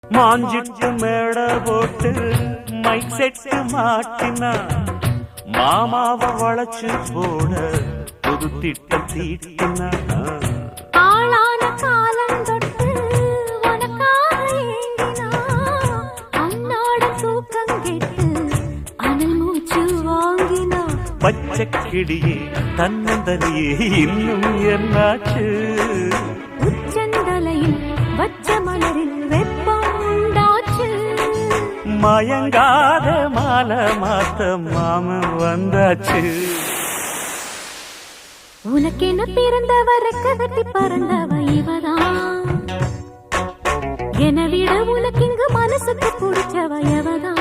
மாஞ்சிட்டு மேட போட்டு mic set மாட்டினா மாமாவை வளைச்சு போட புது திட்டம் தீட்டினா ஆளான காலம் தொட்டு உனக்காக ஏங்கினா அன்னாட தூக்கம் கெட்டு அனல் மூச்சு வாங்கினா பச்சை கிளியே தன்னந்தனியே இன்னும் என்னாச்சு உச்சந்தலையில் வச்ச மலரில் வெப்பம் உண்டாச்சு மயங்காத மாலை மாத்த மாமன் வந்தாச்சு உனக்கென பிறந்தவ ரெக்ககட்டி பறந்தவ இவதான் என விட உனக்கு இங்கு மனசுக்கு பிடிச்சவ எவதான்